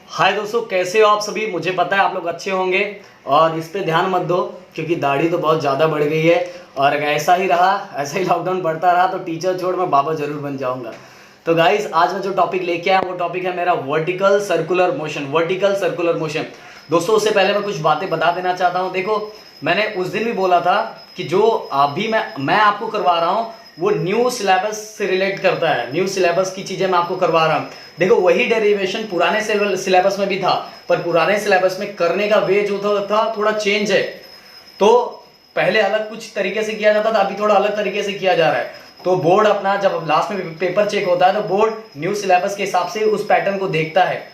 हाय दोस्तों, कैसे हो आप सभी। मुझे पता है आप लोग अच्छे होंगे और इस पे ध्यान मत दो क्योंकि दाढ़ी तो बहुत ज़्यादा बढ़ गई है। और अगर ऐसा ही रहा, ऐसा ही लॉकडाउन बढ़ता रहा तो टीचर छोड़ मैं बाबा जरूर बन जाऊंगा। तो गाइस, आज मैं जो टॉपिक लेके आया वो टॉपिक है मेरा vertical circular motion. Vertical circular motion दोस्तों, उससे पहले मैं कुछ बातें बता देना चाहता हूँ। देखो, मैंने उस दिन भी बोला था कि जो अभी मैं आपको करवा रहा हूँ वो न्यू सिलेबस से रिलेट करता है। न्यू सिलेबस की चीज़ें मैं आपको करवा रहा हूँ। देखो, वही डेरिवेशन पुराने सिलेबस में भी था, पर पुराने सिलेबस में करने का वे जो था थोड़ा चेंज है। तो पहले अलग कुछ तरीके से किया जाता था, अभी थोड़ा अलग तरीके से किया जा रहा है। तो बोर्ड अपना जब लास्ट में पेपर चेक होता है तो बोर्ड न्यू सिलेबस के हिसाब से उस पैटर्न को देखता है।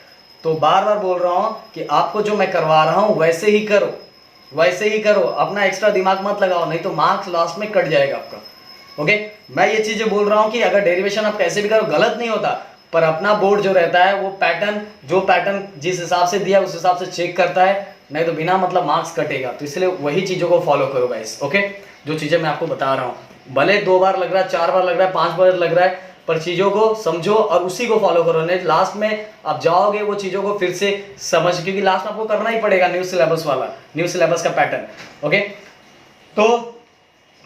तो बार बार बोल रहा हूँ कि आपको जो मैं करवा रहा हूँ वैसे ही करो, वैसे ही करो। अपना एक्स्ट्रा दिमाग मत लगाओ, नहीं तो मार्क्स लास्ट में कट जाएगा आपका। ओके, मैं ये चीजें बोल रहा हूँ कि अगर डेरिवेशन आप कैसे भी करो गलत नहीं होता, पर अपना बोर्ड जो रहता है वो पैटर्न जिस हिसाब से दिया उस हिसाब से चेक करता है, नहीं तो बिना मतलब मार्क्स कटेगा। तो इसलिए वही चीजों को फॉलो करो गाइस। ओके, जो चीजें मैं आपको बता रहा हूँ, भले 2 बार लग रहा है, 4 बार लग रहा है, 5 बार लग रहा है, पर चीजों को समझो और उसी को फॉलो करो। नहीं लास्ट में आप जाओगे वो चीजों को फिर से समझ, क्योंकि लास्ट में आपको करना ही पड़ेगा न्यू सिलेबस वाला, न्यू सिलेबस का पैटर्न। ओके, तो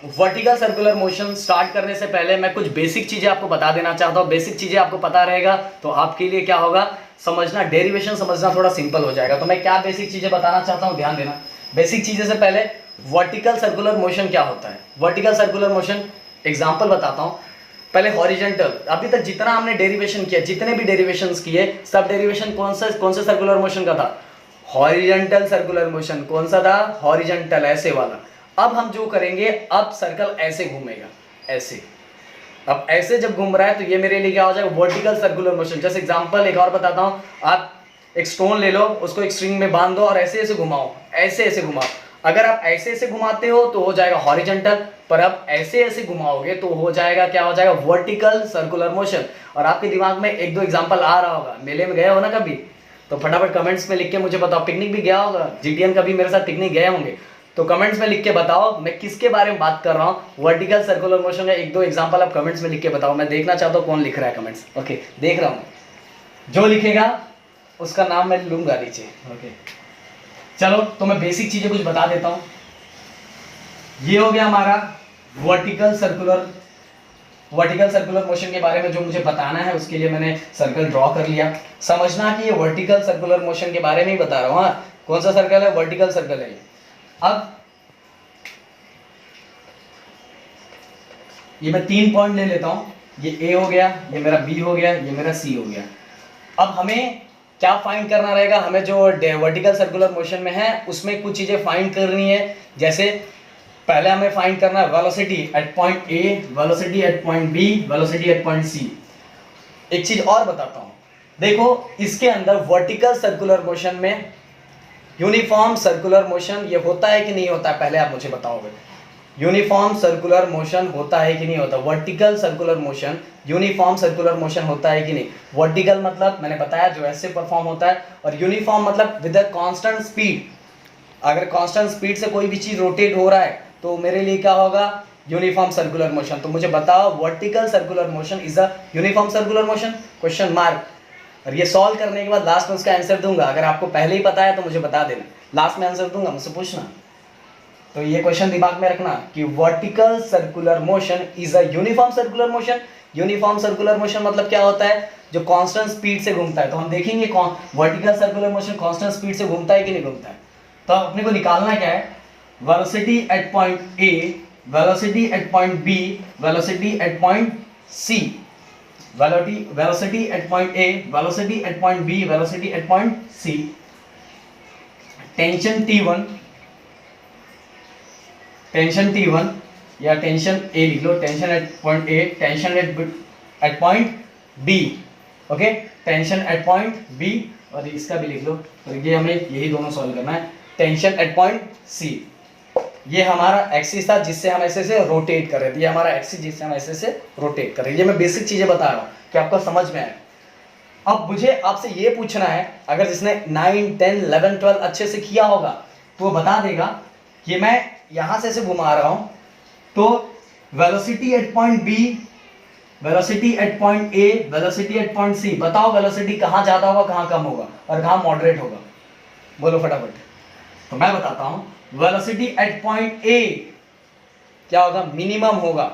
वर्टिकल सर्कुलर मोशन स्टार्ट करने से पहले मैं कुछ बेसिक चीजें आपको बता देना चाहता हूं। बेसिक चीजें आपको पता रहेगा तो आपके लिए क्या होगा, समझना, डेरिवेशन समझना थोड़ा सिंपल हो जाएगा। तो मैं क्या बेसिक चीजें बताना चाहता हूं, ध्यान देना। बेसिक चीजें से पहले वर्टिकल सर्कुलर मोशन क्या होता है। वर्टिकल सर्कुलर मोशन एग्जांपल बताता हूं। पहले हॉरिजॉन्टल, अभी तक जितना हमने डेरिवेशन किया, जितने भी डेरिवेशंस किए, सब डेरिवेशन कौन से सर्कुलर मोशन का था, हॉरिजॉन्टल सर्कुलर मोशन। कौन सा था, हॉरिजॉन्टल, ऐसे वाला। अब हम जो करेंगे, अब सर्कल ऐसे घूमेगा, ऐसे। अब ऐसे जब घूम रहा है तो ये मेरे लिए क्या हो जाएगा, वर्टिकल सर्कुलर मोशन। जैसे एग्जांपल एक और बताता हूं, आप एक स्टोन ले लो, उसको एक स्ट्रिंग में बांध दो और ऐसे ऐसे घुमाओ, ऐसे ऐसे घुमाओ। अगर आप ऐसे ऐसे घुमाते हो तो हो जाएगा हॉरिजॉन्टल, पर आप ऐसे ऐसे घुमाओगे तो हो जाएगा, क्या हो जाएगा, वर्टिकल सर्कुलर मोशन। और आपके दिमाग में 1-2 एग्जांपल आ रहा होगा। मेले में गए हो ना कभी, तो फटाफट कमेंट्स में लिख के मुझे बताओ। पिकनिक भी गया होगा, जीटीएन कभी मेरे साथ पिकनिक गए होंगे, तो कमेंट्स में लिख के बताओ मैं किसके बारे में बात कर रहा हूँ। वर्टिकल सर्कुलर मोशन का 1-2 एग्जांपल आप कमेंट्स में लिख के बताओ। मैं देखना चाहता हूँ कौन लिख रहा है कमेंट्स। ओके, देख रहा हूँ, जो लिखेगा उसका नाम मैं लूंगा नीचे। ओके, चलो, तो मैं बेसिक चीजें कुछ बता देता हूँ। ये हो गया हमारा वर्टिकल सर्कुलर मोशन के बारे में जो मुझे बताना है, उसके लिए मैंने सर्कल ड्रॉ कर लिया। समझना कि ये वर्टिकल सर्कुलर मोशन के बारे में ही बता रहा हूँ। हाँ, कौन सा सर्कल है, वर्टिकल सर्कल है। अब ये मैं 3 पॉइंट ले लेता हूं। ये ए हो गया, ये मेरा बी हो गया, ये मेरा सी हो गया। अब हमें क्या फाइंड करना रहेगा, हमें जो वर्टिकल सर्कुलर मोशन में है उसमें कुछ चीजें फाइंड करनी है। जैसे पहले हमें फाइंड करना है velocity at point A, velocity at point B, velocity at point C. एक चीज और बताता हूं, देखो इसके अंदर वर्टिकल सर्कुलर मोशन में यूनिफॉर्म सर्कुलर मोशन ये होता है कि नहीं होता है, पहले आप मुझे बताओगे। यूनिफॉर्म सर्कुलर मोशन होता है कि नहीं होता, vertical circular motion, uniform circular motion होता है कि नहीं। वर्टिकल मतलब मैंने बताया जो ऐसे परफॉर्म होता है, और यूनिफॉर्म मतलब विद अ कांस्टेंट स्पीड। अगर कांस्टेंट स्पीड से कोई भी चीज रोटेट हो रहा है तो मेरे लिए क्या होगा, यूनिफॉर्म सर्कुलर मोशन। तो मुझे बताओ vertical circular motion is a uniform circular motion, question mark. और ये सॉल्व करने के बाद लास्ट में उसका आंसर दूंगा। अगर आपको पहले ही पता है तो मुझे बता देना, लास्ट में आंसर दूंगा, मुझसे पूछना। तो ये क्वेश्चन दिमाग में रखना कि vertical circular motion is a uniform circular motion. Uniform circular motion मतलब क्या होता है, जो कांस्टेंट स्पीड से घूमता है। तो हम देखेंगे vertical circular motion constant speed से घूमता है कि नहीं घूमता है। तो अपने को निकालना क्या है, velocity at point A, velocity at point B, velocity at point C. Velocity at point A, velocity at point B, velocity at point C. Tension T1 या टेंशन ए लिख लो, tension at point A, tension at point B. Okay, tension at point B, और इसका भी लिख लो। तो ये हमें यही दोनों सॉल्व करना है। टेंशन एट पॉइंट सी, ये हमारा एक्सिस था जिससे हम ऐसे से रोटेट कर रहे थे। ये हमारा एक्सिस जिससे हम ऐसे से रोटेट कर रहे हैं। ये मैं बेसिक चीजें बता रहा हूँ कि आपको समझ में आए। अब मुझे आपसे ये पूछना है, अगर जिसने 9, 10, 11, 12 अच्छे से किया होगा तो वो बता देगा कि मैं यहां से ऐसे घुमा रहा हूं तो velocity at point B velocity at point A, velocity at point C, बताओ वेलोसिटी कहां ज्यादा होगा कहां कम होगा और कहां मॉडरेट होगा, बोलो फटाफट। तो मैं बताता हूं, वेलोसिटी एट पॉइंट ए क्या होगा, मिनिमम होगा।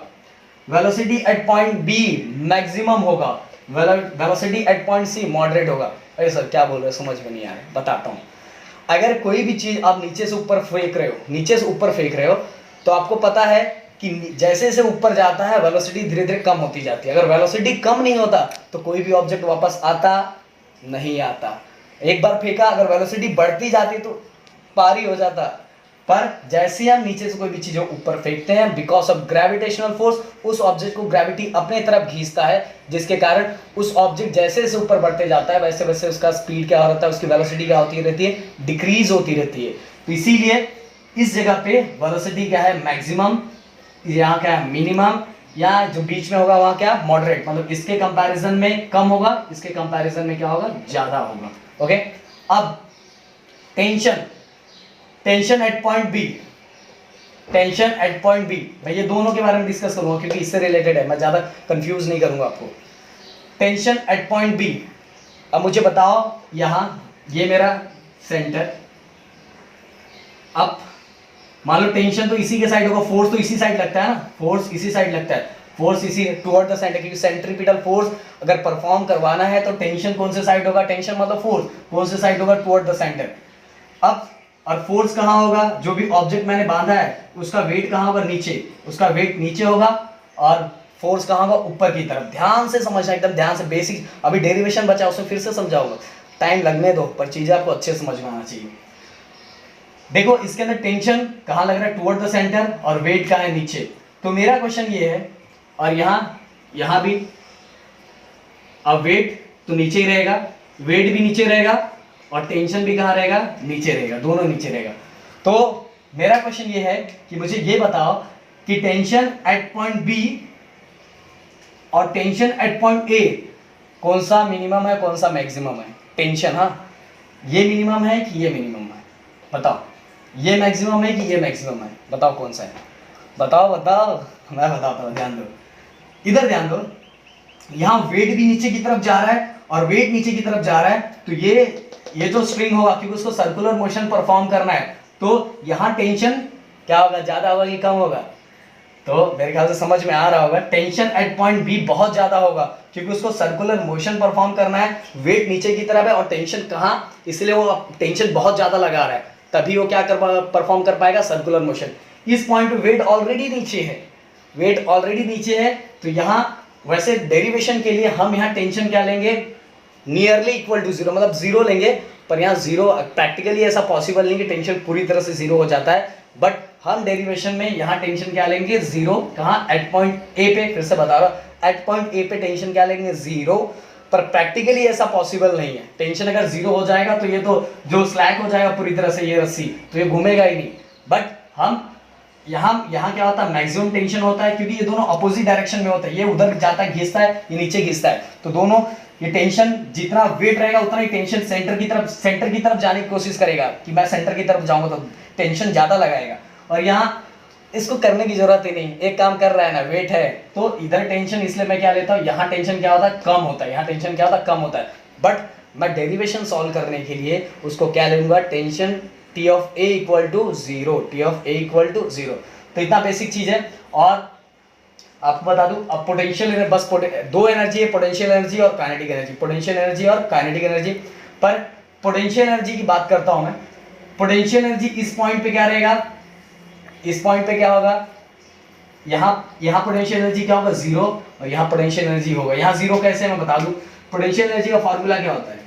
Velocity at point B maximum होगा। Velocity at point C moderate होगा। अरे सर क्या बोल रहे हो, समझ में नहीं आ रहा है, बताता हूं। अगर कोई भी चीज आप नीचे से ऊपर फेंक रहे हो, नीचे से ऊपर फेंक रहे हो, तो आपको पता है कि जैसे जैसे ऊपर जाता है वेलोसिटी धीरे धीरे कम होती जाती है। अगर वेलोसिटी कम नहीं होता तो कोई भी ऑब्जेक्ट वापस आता नहीं आता। एक बार फेंका, अगर वेलोसिटी बढ़ती जाती तो पार ही हो जाता। पर जैसे हम नीचे से कोई भी चीज ऊपर फेंकते हैं, बिकॉज ऑफ ग्रेविटेशनल फोर्स, उस ऑब्जेक्ट को ग्रेविटी अपने तरफ खींचता है, जिसके कारण उस ऑब्जेक्ट जैसे जैसे ऊपर बढ़ते जाता है वैसे वैसे उसका स्पीड क्या होता है, उसकी वेलोसिटी क्या होती रहती है, डिक्रीज होती रहती है। तो इसीलिए इस जगह पे वेलोसिटी क्या है, मैक्सिमम, यहाँ क्या है मिनिमम, या जो बीच में होगा वहां क्या, मॉडरेट, मतलब इसके कंपैरिजन में कम होगा, इसके कंपैरिजन में क्या होगा, ज्यादा होगा। ओके, अब tension, tension at point B, tension at point B, मैं ये दोनों के बारे में डिस्कस करूंगा क्योंकि इससे रिलेटेड है, मैं ज्यादा कंफ्यूज नहीं करूंगा आपको। टेंशन एट पॉइंट बी, अब मुझे बताओ, यहां ये मेरा सेंटर, अब मान लो टेंशन तो इसी के साइड होगा, फोर्स तो इसी साइड लगता है ना, फोर्स इसी साइड लगता है, फोर्स इसी टुवर्ड द सेंटर, क्योंकि सेंट्रीपिटल फोर्स अगर परफॉर्म करवाना है तो टेंशन कौन से साइड होगा, टेंशन मतलब फोर्स कौन से साइड होगा, टुवर्ड द सेंटर। अब और फोर्स कहां होगा, जो भी ऑब्जेक्ट मैंने बांधा है उसका वेट कहां होगा, नीचे, उसका वेट नीचे होगा, और फोर्स कहां होगा, ऊपर की तरफ। ध्यान से समझना, एकदम ध्यान से, बेसिक अभी डेरिवेशन बचा उसमें फिर से समझाऊंगा, टाइम लगने दो, पर चीजें आपको अच्छे समझ में आना चाहिए। देखो इसके अंदर टेंशन कहां लग रहा है, टुवर्ड द सेंटर, और वेट कहां है, नीचे। तो मेरा क्वेश्चन ये है, और यहां भी, अब वेट तो नीचे ही रहेगा, वेट भी नीचे रहेगा, और टेंशन भी कहां रहेगा, नीचे रहेगा, दोनों नीचे रहेगा। तो मेरा क्वेश्चन ये है कि मुझे ये बताओ कि टेंशन एट पॉइंट बी और टेंशन एट पॉइंट ए कौन सा मिनिमम है, कौन सा मैक्सिमम है। टेंशन, हाँ, ये मिनिमम है कि ये मिनिमम है, बताओ। ये मैक्सिमम है कि ये मैक्सिमम है, बताओ कौन सा है, बताओ बताओ, मैं बताता हूँ, ध्यान दो, इधर ध्यान दो। यहाँ वेट भी नीचे की तरफ जा रहा है और वेट नीचे की तरफ जा रहा है, तो ये जो स्ट्रिंग होगा, क्योंकि उसको सर्कुलर मोशन परफॉर्म करना है, तो यहाँ टेंशन क्या होगा, ज्यादा होगा कि कम होगा। तो मेरे ख्याल से समझ में आ रहा होगा, टेंशन एट पॉइंट बी बहुत ज्यादा होगा, क्योंकि उसको सर्कुलर मोशन परफॉर्म करना है, वेट नीचे की तरफ है और टेंशन कहाँ, इसलिए वो टेंशन बहुत ज्यादा लगा रहा है, तभी वो क्या परफॉर्म कर पाएगा, सर्कुलर मोशन। इस पॉइंट पे वेट ऑलरेडी नीचे है, वेट ऑलरेडी नीचे है, तो यहाँ वैसे डेरिवेशन के लिए हम यहाँ टेंशन क्या लेंगे, नियरली इक्वल टू जीरो, मतलब जीरो लेंगे, पर यहाँ जीरो प्रैक्टिकली ऐसा पॉसिबल नहीं कि टेंशन पूरी तरह से जीरो हो जाता है, बट हम डेरिवेशन में यहाँ टेंशन क्या लेंगे, जीरो। कहाँ, एट पॉइंट ए पे, फिर से बता रहा हूँ, एट पॉइंट ए पे टेंशन क्या लेंगे, जीरो। पर प्रैक्टिकली ऐसा पॉसिबल नहीं है, टेंशन अगर जीरो हो जाएगा तो ये तो जो स्लैक हो जाएगा पूरी तरह से ये रस्सी, तो ये घूमेगा ही नहीं। बट हम यहाँ क्या होता है, मैक्सिमम टेंशन होता है, क्योंकि ये दोनों अपोजिट डायरेक्शन में होता है, ये उधर जाता है घिसता है, ये नीचे घिसता है, तो दोनों ये टेंशन जितना वेट रहेगा उतना ही टेंशन सेंटर की तरफ जाने की कोशिश करेगा, कि मैं सेंटर की तरफ जाऊंगा तो टेंशन ज्यादा लगाएगा। और यहाँ इसको करने की जरूरत ही नहीं, एक काम कर रहा है ना, वेट है तो इधर टेंशन, इसलिए मैं क्या लेता हूँ, यहाँ टेंशन क्या होता है, कम होता है, यहाँ टेंशन क्या होता है, कम होता है। बट मैं डेरिवेशन सॉल्व करने के लिए उसको क्या लूंगा, tension T of A equal to zero, T of A equal to zero. तो इतना बेसिक चीज है। और आपको बता दूं, अब पोटेंशियल बस दो एनर्जी है, पोटेंशियल एनर्जी और काइनेटिक एनर्जी, पोटेंशियल एनर्जी और काइनेटिक एनर्जी। पर पोटेंशियल एनर्जी की बात करता हूं मैं, पोटेंशियल एनर्जी इस पॉइंट पे क्या रहेगा, इस पॉइंट पे क्या होगा, यहाँ पोटेंशियल एनर्जी क्या होगा, जीरो, और यहाँ पोटेंशियल एनर्जी होगा, यहाँ जीरो कैसे मैं बता दूं, पोटेंशियल एनर्जी का फॉर्मूला क्या होता है,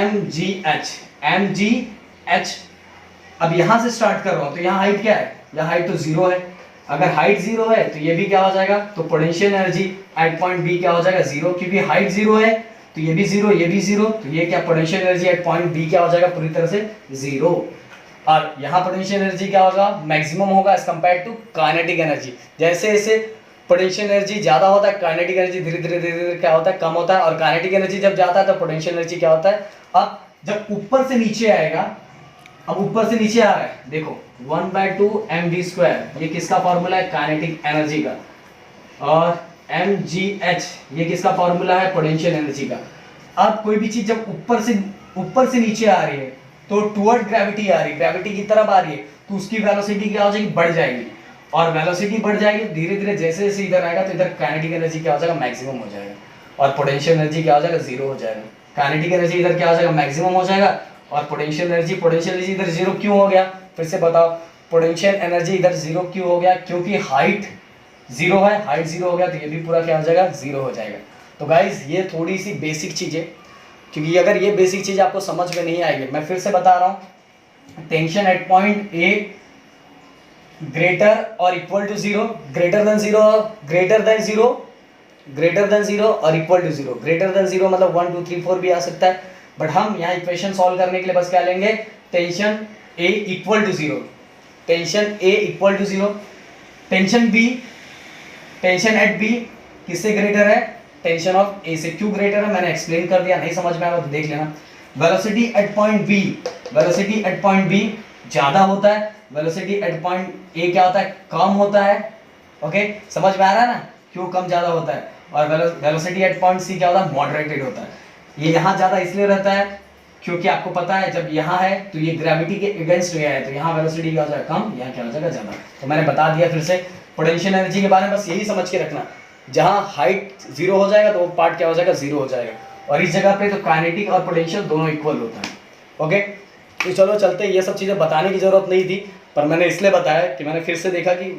mgh। अब यहां से स्टार्ट कर रहा हूं, तो यहाँ हाइट क्या है, यहाँ हाइट तो जीरो है, अगर हाइट जीरो है तो ये भी क्या हो जाएगा, तो potential energy at point B क्या हो जाएगा, जीरो, क्योंकि हाइट जीरो है तो ये भी जीरो, ये भी जीरो, तो ये क्या potential energy at point B क्या हो जाएगा, पूरी तरह से जीरो। और यहाँ पोटेंशियल एनर्जी क्या होगा, मैक्सिमम होगा as compare to kinetic energy. जैसे जैसे पोटेंशियल एनर्जी ज्यादा होता है, काइनेटिक एनर्जी धीरे धीरे क्या होता है, कम होता है, और काइनेटिक एनर्जी जब जाता है तो पोटेंशियल एनर्जी क्या होता है। अब जब ऊपर से नीचे आएगा, अब ऊपर से नीचे आ रहा है, देखो 1/2 mv², ये किसका फॉर्मूला है, काइनेटिक एनर्जी का। और mgh, ये किसका फॉर्मूला है? पोटेंशियल एनर्जी का। अब कोई भी चीज जब ऊपर से नीचे आ रही है तो टुवर्ड ग्रेविटी आ रही है, ग्रेविटी की तरफ आ रही है, तो उसकी वेलोसिटी क्या हो जाएगी? बढ़ जाएगी। और वेलोसिटी बढ़ जाएगी धीरे धीरे, जैसे जैसे इधर आएगा तो इधर काइनेटिक एनर्जी क्या हो जाएगा? मैक्सिमम हो जाएगा। और पोटेंशियल एनर्जी क्या हो जाएगा? जीरो हो जाएगा। काइनेटिक एनर्जी इधर क्या हो जाएगा? मैक्सिमम हो जाएगा। और पोटेंशियल एनर्जी इधर जीरो क्यों हो गया? फिर से बताओ, पोटेंशियल एनर्जी इधर जीरो क्यों हो गया? क्योंकि हाइट जीरो है, हाइट जीरो हो गया तो ये भी पूरा क्या हो जाएगा? जीरो हो जाएगा। तो गाइज ये थोड़ी सी बेसिक चीज है, क्योंकि अगर ये बेसिक चीज आपको समझ में नहीं आएगी, मैं फिर से बता रहा हूँ, tension at point A greater और equal to zero, greater than zero, greater than zero, greater than zero और equal to zero. Greater than zero मतलब 1 2 3 4 भी आ सकता है, बट हम यहाँ इक्वेशन सॉल्व करने के लिए बस क्या लेंगे? Tension A equal to zero, tension A equal to zero. Tension B, tension at B किससे ग्रेटर है? टेंशन ऑफ ए से। क्यों ग्रेटर है मैंने एक्सप्लेन कर दिया, नहीं समझ में आया तो देख लेना। Velocity at point B, velocity at point B ज्यादा होता है, वेलोसिटी एट पॉइंट ए क्या होता है? कम होता है। ओके, समझ में आ रहा है ना क्यों कम ज्यादा होता है? और वेलोसिटी एट पॉइंट सी क्या होता है? मॉडरेटेड होता है। ये यहाँ ज्यादा इसलिए रहता है क्योंकि आपको पता है जब यहाँ है तो ये ग्रेविटी के अगेंस्ट गया है, तो यहाँ वेलोसिटी क्या हो जाएगा? कम, यहाँ क्या हो जाएगा? ज्यादा। तो मैंने बता दिया फिर से पोटेंशियल एनर्जी के बारे में, बस यही समझ के रखना, जहाँ हाइट जीरो हो जाएगा तो वो पार्ट क्या हो जाएगा? जीरो हो जाएगा। और इस जगह पे तो काइनेटिक और पोटेंशियल दोनों इक्वल होता है। ओके, तो चलो चलते हैं। ये सब चीज़ें बताने की जरूरत नहीं थी, पर मैंने इसलिए बताया कि मैंने फिर से देखा कि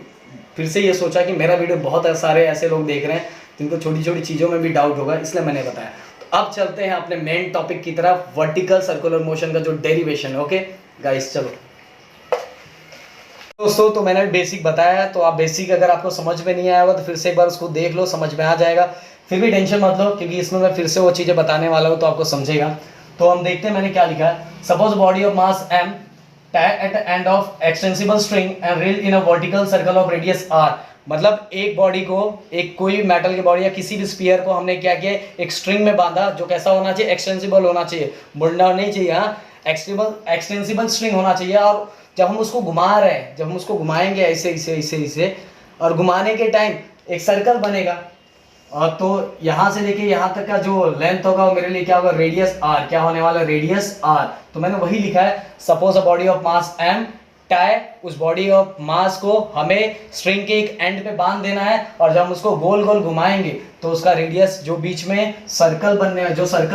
फिर से ये सोचा कि मेरा वीडियो बहुत सारे ऐसे लोग देख रहे हैं जिनको छोटी छोटी चीज़ों में भी डाउट होगा, इसलिए मैंने बताया। तो अब चलते हैं अपने मेन टॉपिक की तरफ, वर्टिकल सर्कुलर मोशन का जो डेरिवेशन है। ओके गाइस, चलो दोस्तों, तो मैंने बेसिक बताया, तो आप बेसिक अगर आपको समझ में नहीं आया होगा तो फिर से एक बार उसको देख लो, समझ में आ जाएगा। फिर भी टेंशन मत लो, क्योंकि इसमें मैं फिर से वो चीज़ें बताने वाला हूँ तो आपको समझेगा। तो हम देखते हैं मैंने क्या लिखा है। Suppose body of mass m tied at the end of extensible string and reeled in a vertical circle of radius r। मतलब एक बॉडी को, एक कोई मेटल की बॉडी या किसी भी स्फीयर को हमने क्या किया? एक स्ट्रिंग में बांधा, जो कैसा होना चाहिए? एक्सटेंसिबल होना चाहिए, मुड़ना नहीं चाहिए। हाँ, एक्सटेंसिबल स्ट्रिंग होना चाहिए। और जब हम उसको घुमा रहे हैं, जब हम उसको घुमाएंगे ऐसे ऐसे ऐसे ऐसे, और घुमाने के टाइम एक सर्कल बनेगा, और तो यहाँ से लेके यहाँ तक का जो लेंथ होगा वो मेरे लिए क्या होगा? Radius R. क्या होने वाला? Radius R. तो मैंने वही लिखा है, suppose a body of mass m tie, उस बॉडी ऑफ मास को हमें स्ट्रिंग के एक एंड पे बांध देना है, और जब हम उसको गोल गोल घुमाएंगे तो उसका रेडियस जो बीच में सर्कल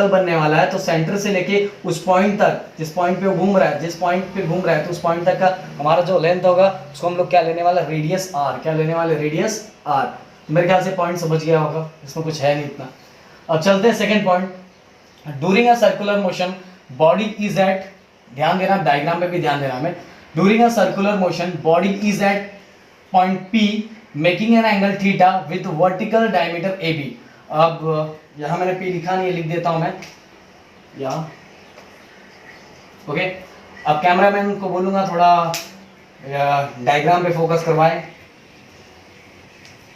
बनने वाला है, तो सेंटर से लेके उस पॉइंट तक, जिस पॉइंट पे वो घूम रहा है, जिस पॉइंट पे घूम रहा है, तो उस पॉइंट तक का हमारा जो लेंथ होगा उसको हम लोग क्या लेने वाला? Radius R. क्या लेने वाले? Radius R. मेरे ख्याल से पॉइंट समझ गया होगा, इसमें कुछ है नहीं इतना। अब चलते हैं second point. During a circular motion body is at, ध्यान देना डायग्राम पे भी ध्यान देना हमें। During a circular motion body is at point P making an angle theta with vertical diameter AB। अब यहाँ मैंने P लिखा नहीं है, लिख देता हूँ मैं यहाँ। ओके, अब कैमरामैन को बोलूँगा थोड़ा डायग्राम पे फोकस करवाए।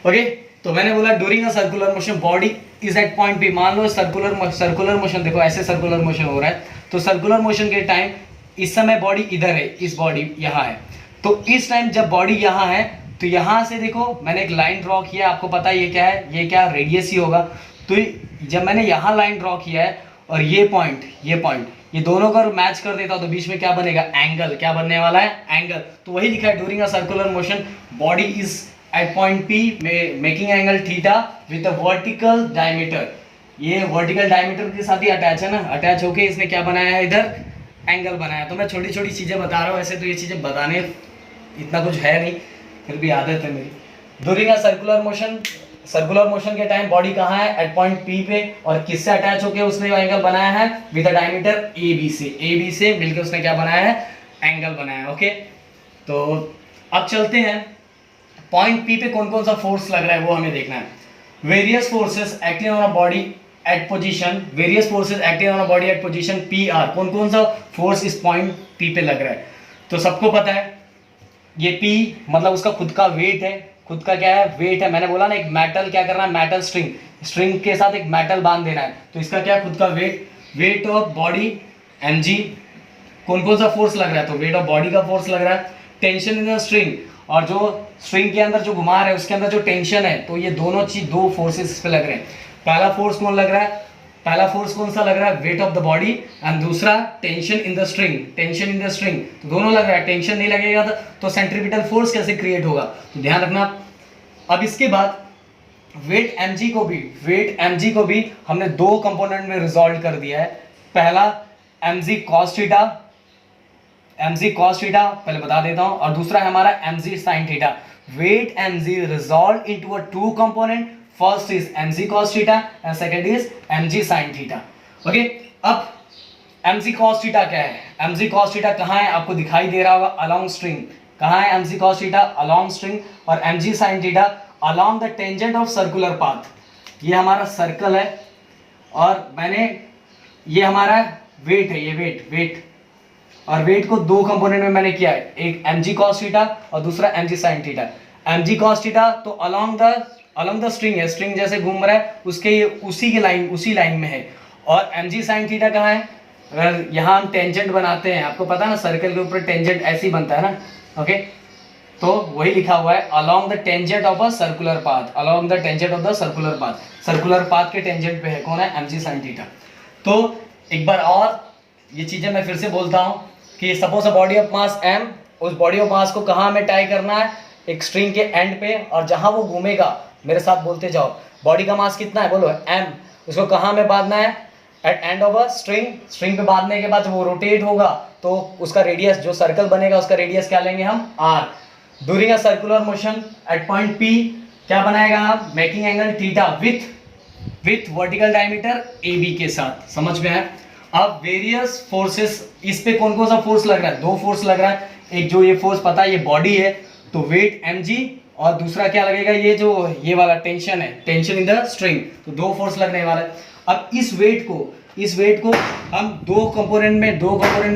ओके, तो मैंने बोला during a circular motion body is at point P। मान लो सर्कुलर मोशन, देखो ऐसे सर्कुलर मोशन हो रहा है, तो सर्कुलर मोशन के टाइम इस समय बॉडी इधर है, इस बॉडी यहाँ है, तो इस टाइम जब बॉडी यहाँ है तो यहाँ से देखो मैंने एक लाइन ड्रॉ किया, आपको पता है ये क्या है? ये क्या? रेडियस ही होगा। तो जब मैंने यहाँ लाइन ड्रॉ किया है और ये पॉइंट, ये दोनों का मैच कर देता तो बीच में क्या बनेगा? एंगल। क्या बनने वाला है? एंगल। तो वही लिखा है, during a circular motion body is at point P making angle theta with a vertical diameter. ये वर्टिकल डायमीटर के साथ ही अटैच है ना, अटैच होके इसने क्या बनाया है? इधर एंगल बनाया। तो मैं छोटी छोटी चीज़ें बता रहा हूँ, ऐसे तो ये चीज़ें बताने इतना कुछ है नहीं, फिर भी आदत है मेरी। ड्यूरिंग अ सर्कुलर मोशन के टाइम बॉडी कहाँ है? एट पॉइंट P पे, और किससे अटैच होके उसने एंगल बनाया है? विद अ डायमीटर AB से मिलकर उसने क्या बनाया है? एंगल बनाया। ओके, तो अब चलते हैं पॉइंट P पे कौन कौन सा फोर्स लग रहा है वो हमें देखना है। Various forces acting on a body at position, various forces acting on a body at position PR। कौन कौन सा फोर्स इस पॉइंट P पे लग रहा है? तो सबको पता है ये P मतलब उसका खुद का वेट है, खुद का क्या है? वेट है। मैंने बोला ना, एक मेटल क्या करना है? मेटल स्ट्रिंग के साथ एक मेटल बांध देना है, तो इसका क्या? खुद का वेट ऑफ बॉडी mg। कौन कौन सा फोर्स लग रहा है? तो वेट ऑफ बॉडी का फोर्स लग रहा है। टेंशन इन द स्ट्रिंग, और जो स्ट्रिंग के अंदर जो घुमा रहा है उसके अंदर जो टेंशन है, तो ये दोनों चीज, दो फोर्सेस इस पे लग रहे हैं। पहला फोर्स कौन लग रहा है, पहला फोर्स कौन सा लग रहा है, weight of the body, and दूसरा tension in the string, tension in the string, तो दोनों लग रहा है। टेंशन नहीं लगेगा तो सेंट्रीपिटल फोर्स कैसे क्रिएट होगा, तो ध्यान रखना। अब इसके बाद वेट mg को भी हमने दो कंपोनेंट में रिजॉल्व कर दिया है। पहला mg cos थीटा पहले बता देता हूं, और दूसरा है हमारा mg sin theta. Weight mg resolve into a two component, first is mg cos theta and second is mg sin theta. Okay, अब mg cos थीटा क्या है, mg cos थीटा कहां है, आपको दिखाई दे रहा होगा अलोंग स्ट्रिंग। कहां है mg cos theta, along string, और mg sin theta along the tangent of circular path. ये हमारा सर्कल है, और मैंने, ये हमारा वेट है, ये वेट, और वेट को दो कंपोनेंट में मैंने किया है, एक mg cos थीटा और दूसरा mg sin theta. mg cos theta तो अलोंग द स्ट्रिंग है, स्ट्रिंग जैसे घूम रहा है उसके ये उसी लाइन में है। और mg sin थीटा कहाँ है, अगर यहाँ हम टेंजेंट बनाते हैं, आपको पता है ना सर्कल के ऊपर टेंजेंट ऐसे ही बनता है ना, ओके, तो वही लिखा हुआ है along the tangent of a circular path, along the tangent of the circular path, circular path के टेंजेंट पे है कौन है, mg sin थीटा। तो एक बार और ये चीजें मैं फिर से बोलता हूं कि suppose a body of mass m, उस बॉडी ऑफ मास को कहाँ हमें टाई करना है, एक स्ट्रिंग के एंड पे, और जहां वो घूमेगा, मेरे साथ बोलते जाओ, बॉडी का मास कितना है, बोलो m, उसको कहाँ हमें बांधना है, at end of a string पे बांधने के बाद जब वो रोटेट होगा तो उसका रेडियस, जो सर्कल बनेगा उसका रेडियस क्या लेंगे हम, r। During a circular motion at point P क्या बनाएगा हम, making angle theta with vertical diameter AB के साथ। समझ में आया। अब वेरियस फोर्सेस, इस पे कौन कौन सा फोर्स लग रहा है, दो फोर्स लग रहा है। एक जो ये फोर्स पता है ये बॉडी है, तो वेट mg, और दूसरा क्या लगेगा, ये जो ये वाला टेंशन है, टेंशन इन द स्ट्रिंग, तो दो फोर्स लगने वाला है। अब इस वेट को हम दो कंपोनेंट में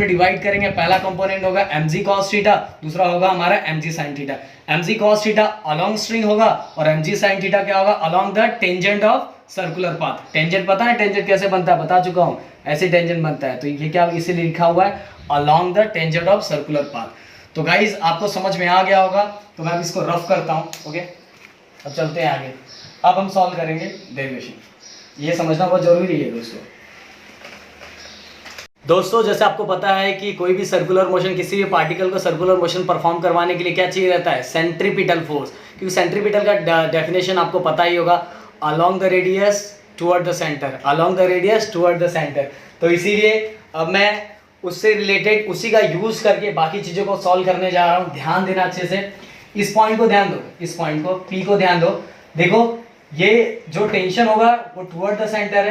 डिवाइड करेंगे। पहला कंपोनेंट होगा mg cos थीटा, दूसरा होगा हमारा mg sin theta. mg cos theta along string होगा, और mg sin थीटा क्या होगा, along the tangent of circular path. Tangent पता है टेंजेंट कैसे बनता है, बता चुका हूं, ऐसे टेंजेंट बनता है, तो ये क्या इसीलिए लिखा हुआ है along the tangent of circular path. तो गाइज आपको समझ में आ गया होगा, तो मैं अब इसको रफ करता हूं। ओके, अब चलते हैं आगे। अब हम सॉल्व करेंगे डेरिवेशन, ये समझना बहुत जरूरी है दोस्तों। जैसे आपको पता है कि कोई भी सर्कुलर मोशन, किसी भी पार्टिकल को सर्कुलर मोशन परफॉर्म करवाने के लिए क्या चाहिए रहता है, सेंट्रीपिटल फोर्स। क्योंकि सेंट्रीपिटल का डेफिनेशन आपको पता ही होगा, along the radius toward the centre, along the radius toward the centre. तो इसीलिए अब मैं उससे रिलेटेड उसी का यूज करके बाकी चीज़ों को सॉल्व करने जा रहा हूँ। ध्यान देना अच्छे से, इस पॉइंट को ध्यान दो, इस पॉइंट को P को ध्यान दो। देखो ये जो टेंशन होगा वो टुवर्ड द सेंटर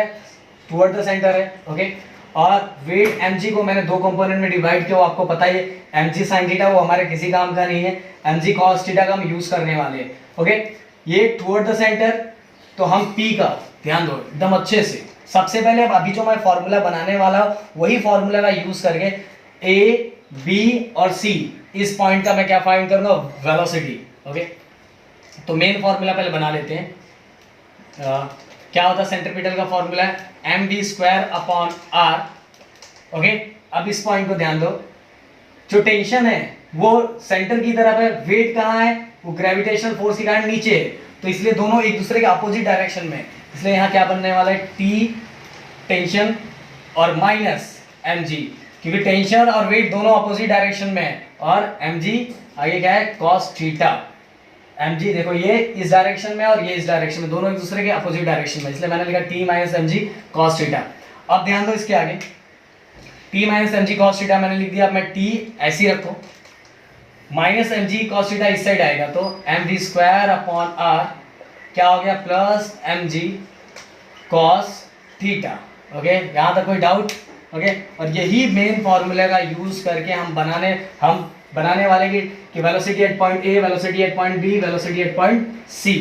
है, ओके। और वेट mg को मैंने दो कंपोनेंट में डिवाइड किया, वो आपको पता ही है। mg sin थीटा वो हमारे किसी काम का नहीं है, mg cos थीटा का हम यूज करने वाले हैं, ओके। ये टुवर्ड द सेंटर, तो हम P का ध्यान दो एकदम अच्छे से। सबसे पहले अभी जो मैं फॉर्मूला बनाने वाला हूं, वही फॉर्मूला का यूज करके A, B और C, इस पॉइंट का मैं क्या फाइंड करूंगा, वेलोसिटी, ओके। तो मेन फॉर्मूला पहले बना लेते हैं। क्या होता है सेंट्रीपिटल का फॉर्मूला है mv²/r, ओके। अब इस पॉइंट को ध्यान दो, जो टेंशन है वो सेंटर की तरफ है, वेट कहाँ है, वो ग्रेविटेशनल फोर्स के कारण नीचे है, तो इसलिए दोनों एक दूसरे के अपोजिट डायरेक्शन में, इसलिए यहाँ क्या बनने वाला है, T टेंशन और माइनस mg, क्योंकि टेंशन और वेट दोनों अपोजिट डायरेक्शन में है, और mg आगे क्या है, cos थीटा। mg देखो ये इस डायरेक्शन में और ये इस डायरेक्शन में, दोनों एक दूसरे के अपोजिट डायरेक्शन में, इसलिए मैंने लिखा T minus mg cos theta. अब ध्यान दो इसके आगे, T minus mg cos theta मैंने लिख दिया। अब मैं T ऐसे ही रखो, माइनस mg cos थीटा इस साइड आएगा, तो mv²/r क्या हो गया, plus mg cos theta, okay. यहाँ तक कोई डाउट, ओके। और यही मेन फॉर्मूले का यूज करके हम बनाने वाले कि velocity at point A, velocity at point B, velocity at point C।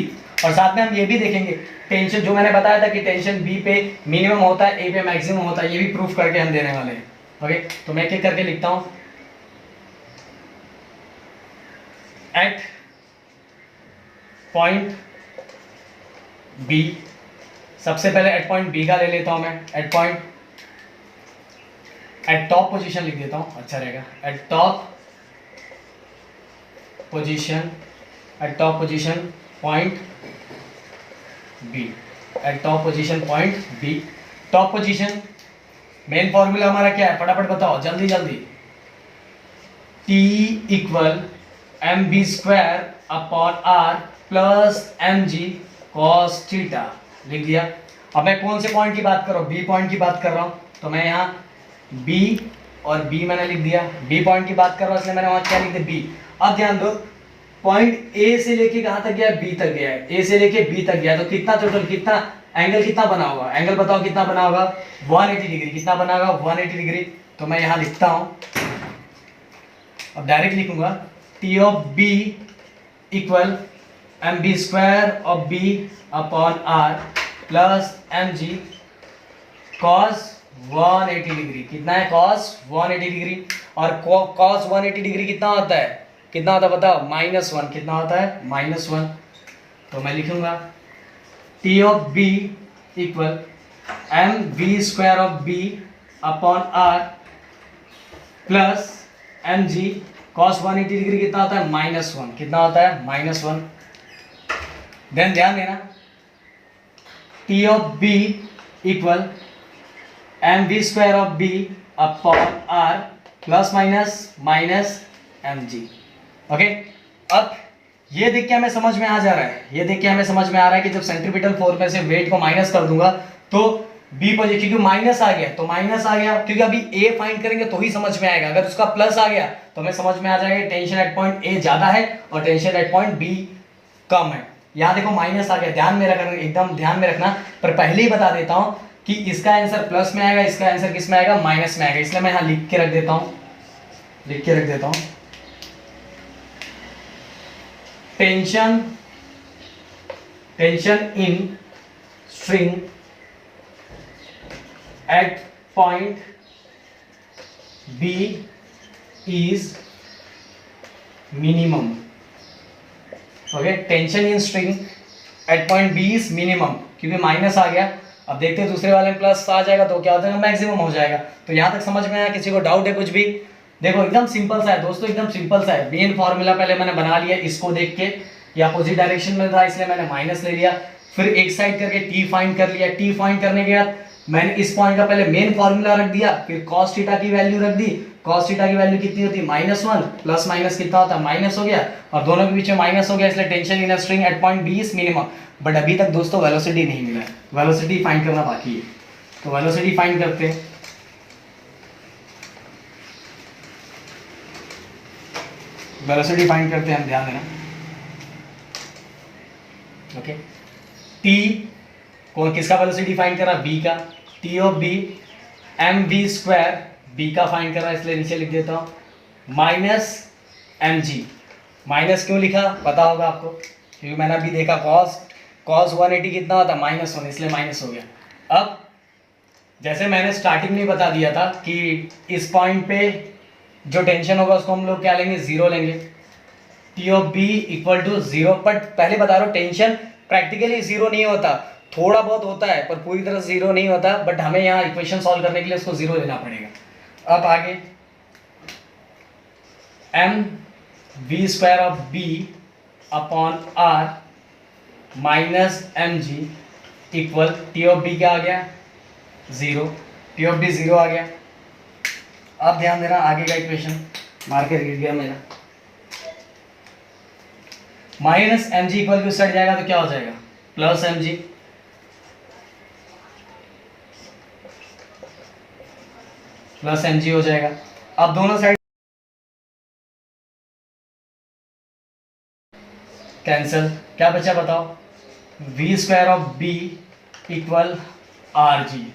और साथ में हम ये भी देखेंगे टेंशन, जो मैंने बताया था कि टेंशन B पे मिनिमम होता है, A पे मैक्सिमम होता है, ये भी प्रूफ करके हम देने वाले हैं, ओके। तो मैं क्या करके लिखता हूँ, एट पॉइंट B, सबसे पहले एट पॉइंट B का ले लेता हूं मैं, एट टॉप पोजीशन लिख देता हूं, अच्छा रहेगा। At top position point B, at top position point B. Top position main formula हमारा क्या है, फटाफट बताओ जल्दी जल्दी। T equal M B square upon R plus M G cos theta, लिख दिया। अब मैं कौन से पॉइंट की बात कर रहा हूँ, बी पॉइंट की बात कर रहा हूँ, तो मैं यहाँ बी और बी मैंने लिख दिया। बी पॉइंट की बात कर रहा हूँ इसलिए मैंने वहां क्या लिख दिया, बी। अब ध्यान दो, पॉइंट ए से लेके कहां तक गया है, बी तक गया है। ए से लेके बी तक गया है, तो कितना टोटल, कितना एंगल कितना बना होगा, एंगल बताओ कितना बना होगा, 180 डिग्री। कितना बना होगा, 180 डिग्री। तो मैं यहां लिखता हूं, अब डायरेक्ट लिखूंगा, T of B equal M B square of B upon R plus M G cos 180 degree. कितना है, कॉस 180 डिग्री। और कॉस 180 डिग्री कितना होता है, कितना होता है बताओ, -1। कितना होता है, -1। तो मैं लिखूंगा T of B equal M B square of B upon R plus M G cos 180 degree कितना होता है, -1। कितना होता है, -1। देन ध्यान देना, T of B equal M B square of B upon R plus minus M G. Okay, अब ये देख के हमें समझ में आ जा रहा है, ये देख के हमें समझ में आ रहा है कि जब सेंट्रीपिटल फोर्स में से वेट को माइनस कर दूंगा तो बी पोजीशन, क्योंकि माइनस आ गया तो माइनस आ गया, क्योंकि अभी ए फाइंड करेंगे तो ही समझ में आएगा। अगर उसका प्लस आ गया तो हमें समझ में आ जाएगा टेंशन एट पॉइंट ए ज्यादा है और टेंशन एट पॉइंट बी कम है। यहाँ देखो माइनस आ गया, ध्यान में रखना, एकदम ध्यान में रखना। पर पहले ही बता देता हूं कि इसका आंसर प्लस में आएगा, इसका आंसर किस में आएगा, माइनस में आएगा। इसलिए मैं यहाँ लिख के रख देता हूं, tension in string at point B is minimum. Okay, tension in string at point B is minimum, क्योंकि माइनस आ गया। अब देखते हैं दूसरे वाले में प्लस आ जाएगा तो क्या होता है, मैक्सिमम हो जाएगा। तो यहां तक समझ में आया, किसी को डाउट है कुछ भी? देखो एकदम सिंपल सा है दोस्तों, एकदम सिंपल सा है। मेन फॉर्मूला पहले मैंने बना लिया, इसको देख के ये अपोजिट डायरेक्शन में था इसलिए मैंने माइनस ले लिया। फिर एक साइड करके टी फाइंड कर लिया। टी फाइंड करने के बाद मैंने इस पॉइंट का पहले मेन फॉर्मूला रख दिया, फिर cos थीटा की वैल्यू रख दी। cos थीटा की वैल्यू कितनी होती है, -1 प्लस माइनस कितना होता है, माइनस हो गया, और दोनों के बीच में माइनस हो गया, इसलिए tension in a string at point B is minimum. But अभी तक दोस्तों वेलोसिटी नहीं मिला है, वेलोसिटी फाइंड करना बाकी है। तो वेलोसिटी फाइंड करते हैं। वेलोसिटी फाइंड करते हैं हम, ध्यान देना। ओके, टी कौन, किसका वेलोसिटी फाइंड कर रहा है, बी का। T of B M B square B का फाइंड कर रहा है, इसलिए नीचे लिख देता हूं माइनस एम जी। माइनस क्यों लिखा पता होगा आपको, क्योंकि मैंने अभी देखा cos 180 कितना होता है, -1, इसलिए माइनस हो गया। अब जैसे मैंने स्टार्टिंग में बता दिया था कि इस पॉइंट पे जो टेंशन होगा उसको हम लोग क्या लेंगे, 0 लेंगे। T of B equal to 0। But पहले बता रहा हूँ टेंशन प्रैक्टिकली 0 नहीं होता, थोड़ा बहुत होता है पर पूरी तरह 0 नहीं होता। बट हमें यहाँ इक्वेशन सॉल्व करने के लिए उसको 0 लेना पड़ेगा। अब आगे M B square of B upon R minus M G equal T of B क्या आ गया, 0। टी ऑफ बी 0 आ गया। अब ध्यान देना, आगे का इक्वेशन मार के गिर गया मेरा। Minus M G equal to सट जाएगा तो क्या हो जाएगा, plus M G. Plus M G हो जाएगा। अब दोनों साइड कैंसिल, क्या बचा बताओ, V square of B equal R G.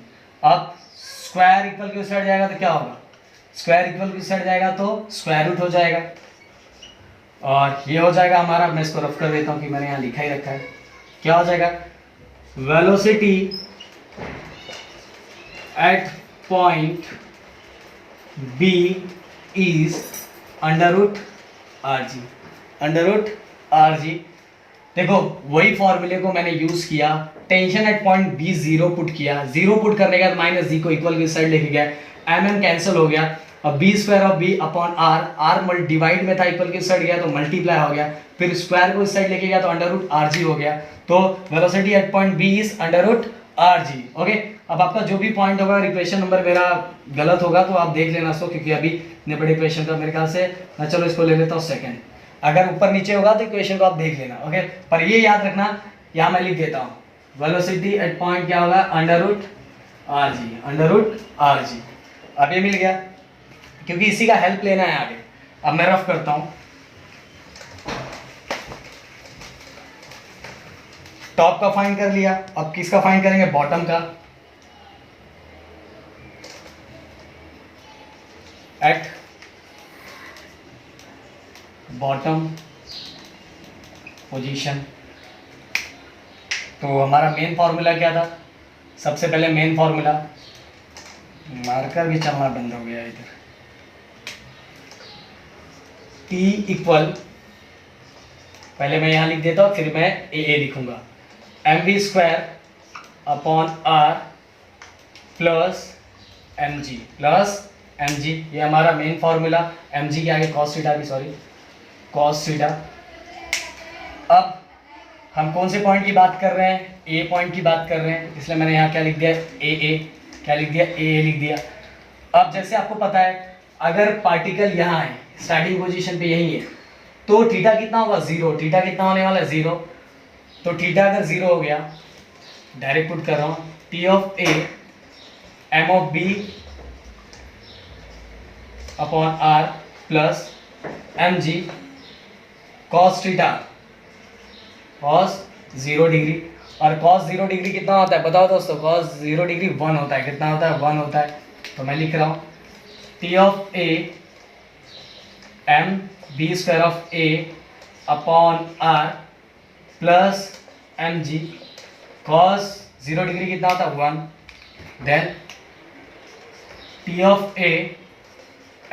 अब स्क्वायर इक्वल टू सट जाएगा तो क्या होगा, स्क्वायर इक्वल टू सट जाएगा तो स्क्वायर रूट हो जाएगा, और ये हो जाएगा हमारा। मैं इसको रफ कर देता हूं कि मैंने यहाँ लिखा ही रखा है। क्या हो जाएगा, velocity at point B is under root R G. Under root R G. देखो वही फॉर्मूले को मैंने यूज किया, tension at point B 0 put किया, 0 पुट करने के बाद माइनस जी को इक्वल की साइड लेके गया, एम एम कैंसिल हो गया। अब B square of B upon R, R divide में था, इक्वल के साइड गया तो मल्टीप्लाई हो गया, फिर स्क्वायर को इस साइड लेके गया तो अंडर रूट आर जी हो गया। तो velocity at point B is under root R G. Okay, अब आपका जो भी पॉइंट होगा, इक्वेशन नंबर मेरा गलत होगा तो आप देख लेना सो, क्योंकि अभी इतने बड़े इक्वेशन का मेरे ख्याल से, मैं चलो इसको ले लेता हूँ सेकंड, अगर ऊपर नीचे होगा तो इक्वेशन को आप देख लेना। ओके, पर ये याद रखना, यहाँ मैं लिख देता हूँ वेलोसिटी एट पॉइंट क्या होगा, under root R G, under root R G. अब ये मिल गया, क्योंकि इसी का हेल्प लेना है आगे। अब मैं रफ करता हूं, टॉप का फाइंड कर लिया, अब किसका फाइंड करेंगे, बॉटम का। एट बॉटम पोजीशन, तो हमारा मेन फॉर्मूला क्या था, सबसे पहले मेन फॉर्मूला, मार्कर भी चलना बंद हो गया इधर, T इक्वल, पहले मैं यहाँ लिख देता हूँ, फिर मैं ए लिखूंगा, M V square upon R plus M G, ये हमारा मेन फॉर्मूला, एम जी के आगे कॉस थीटा की, सॉरी कॉस थीटा। अब हम कौन से पॉइंट की बात कर रहे हैं, ए पॉइंट की बात कर रहे हैं, इसलिए मैंने यहाँ क्या लिख दिया, ए, क्या लिख दिया, ए लिख दिया। अब जैसे आपको पता है, अगर पार्टिकल यहाँ है, स्टार्टिंग पोजीशन पे यही है, तो थीटा कितना होगा, जीरो, थीटा कितना होने वाला है, जीरो। तो थीटा अगर जीरो हो गया, डायरेक्ट पुट कर रहा हूँ, T of A M of B upon R plus M G cos theta, cos 0 degree, और कॉस 0 डिग्री कितना होता है बताओ दोस्तों, कॉस 0 डिग्री 1 होता है, कितना होता है, 1 होता है। तो मैं लिख रहा हूँ T of A M B square of A upon R plus M G cos 0 degree कितना होता है, 1, then T of A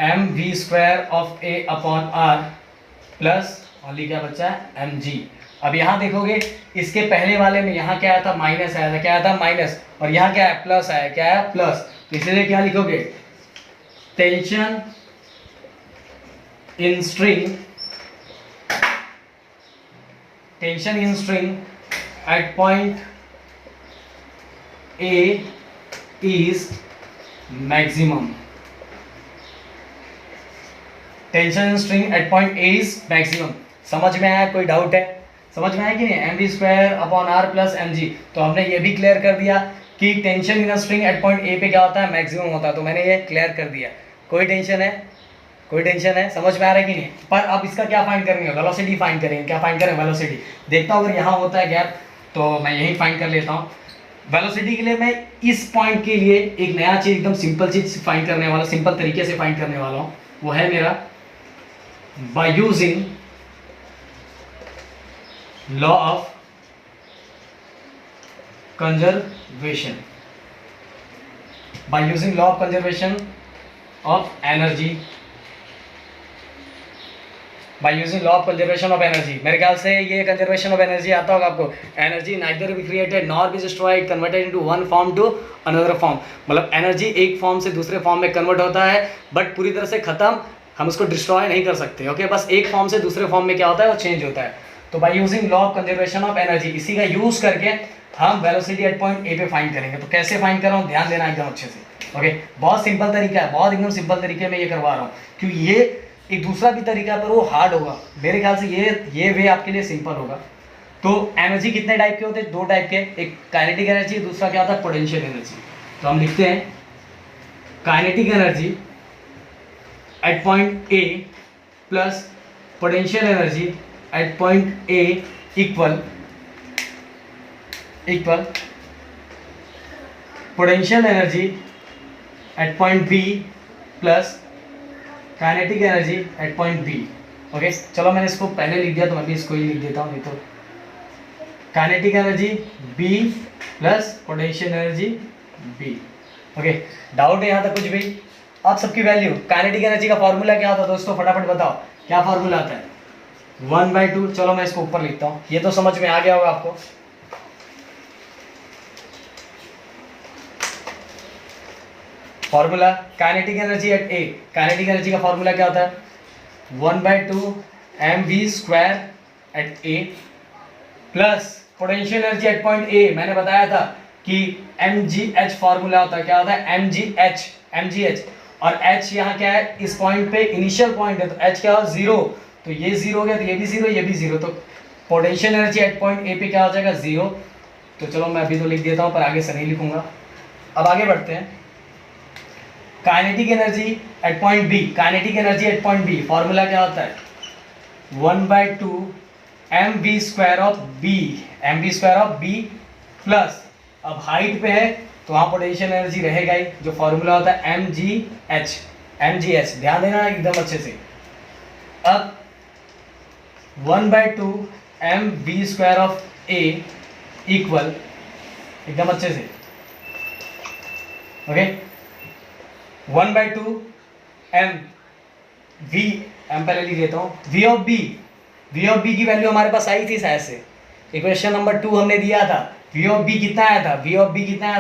M V square of A upon R plus only क्या बचा है, एम जी। अब यहाँ देखोगे, इसके पहले वाले में यहाँ क्या आया था, माइनस आया था, क्या आया था, माइनस, और यहाँ क्या है, प्लस आया, क्या है, प्लस। तो इसलिए क्या लिखोगे, tension in string, tension in string at point A is maximum, tension in string at point A is maximum. समझ में आया, कोई डाउट है, समझ में आया कि नहीं, M V square upon R plus M G. तो हमने ये भी क्लियर कर दिया कि tension in string at point A पे क्या होता है, मैक्सिमम होता है। तो मैंने ये क्लियर कर दिया, कोई टेंशन है, कोई टेंशन है, समझ में आ रहा है कि नहीं। पर अब इसका क्या फाइंड करेंगे, वेलोसिटी फाइंड करेंगे, क्या फाइंड करें, वेलोसिटी। देखता हूँ अगर यहाँ होता है गैप तो मैं यही फाइंड कर लेता हूँ। वेलोसिटी के लिए मैं इस पॉइंट के लिए एक नया चीज, एकदम सिंपल चीज फाइंड करने वाला, सिंपल तरीके से फाइंड करने वाला हूँ, वो है मेरा by using law of conservation, by using law of conservation of energy, by using law of conservation of energy. मेरे ख्याल से ये कंजर्वेशन ऑफ एनर्जी आता होगा आपको, energy neither be created nor be destroyed, converted into one form to another form. मतलब energy एक form से दूसरे फॉर्म में कन्वर्ट होता है, बट पूरी तरह से खत्म हम उसको डिस्ट्रॉय नहीं कर सकते। ओके, बस एक फॉर्म से दूसरे फॉर्म में क्या होता है, वो चेंज होता है। तो by using law of conservation of energy, इसी का यूज करके हम वेलोसिटी एट पॉइंट ए पे फाइंड करेंगे। तो कैसे फाइंड कर रहा हूँ, ध्यान देना एकदम अच्छे से। ओके, बहुत सिंपल तरीका है, बहुत एकदम सिंपल तरीके में ये करवा रहा हूँ, क्योंकि ये एक दूसरा भी तरीका पर वो हार्ड होगा। मेरे ख्याल से ये वे आपके लिए सिंपल होगा। तो एनर्जी कितने टाइप के होते हैं, दो टाइप के, एक काइनेटिक एनर्जी, दूसरा क्या होता है, पोटेंशियल एनर्जी। तो हम लिखते हैं kinetic energy at point A plus potential energy at point A equal potential energy at point B plus kinetic energy at point B. Okay, चलो मैंने इसको पहले लिख दिया तो मैं भी इसको ही लिख देता हूँ, नहीं तो kinetic energy B plus potential energy B. Okay, doubt है यहाँ तक कुछ भी? आप सबकी वैल्यू, काइनेटिक एनर्जी का फॉर्मूला क्या होता है दोस्तों, फटाफट बताओ क्या फॉर्मूला आता है, 1/2। चलो मैं इसको ऊपर लिखता हूँ, ये तो समझ में आ गया होगा आपको। Formula kinetic energy at A, kinetic energy का फॉर्मूला क्या होता है 1/2 mv² at A plus potential energy at point A. मैंने बताया था कि mgh फॉर्मूला होता है, क्या होता है mgh और h यहाँ क्या है इस पॉइंट पे इनिशियल पॉइंट है, तो h क्या हो 0, तो ये 0 हो गया, तो ये भी 0, ये भी 0, तो potential energy at point A पे क्या हो जाएगा 0। तो चलो मैं अभी तो लिख देता हूँ पर आगे से नहीं लिखूंगा। अब आगे बढ़ते हैं, kinetic energy at point B, kinetic energy at point B formula क्या होता है 1/2 mv² ऑफ बी प्लस, अब हाइट पे है तो वहाँ पोटेंशियल एनर्जी रहेगा ही, जो फॉर्मूला होता है mgh, ध्यान देना एकदम अच्छे से। अब 1/2 mv² ऑफ ए इक्वल, एकदम अच्छे से, ओके 1/2 m पहले लिख देता हूँ, v ऑफ b की वैल्यू हमारे पास आई थी शायद से, इक्वेशन नंबर 2 हमने दिया था, v ऑफ b कितना आया था,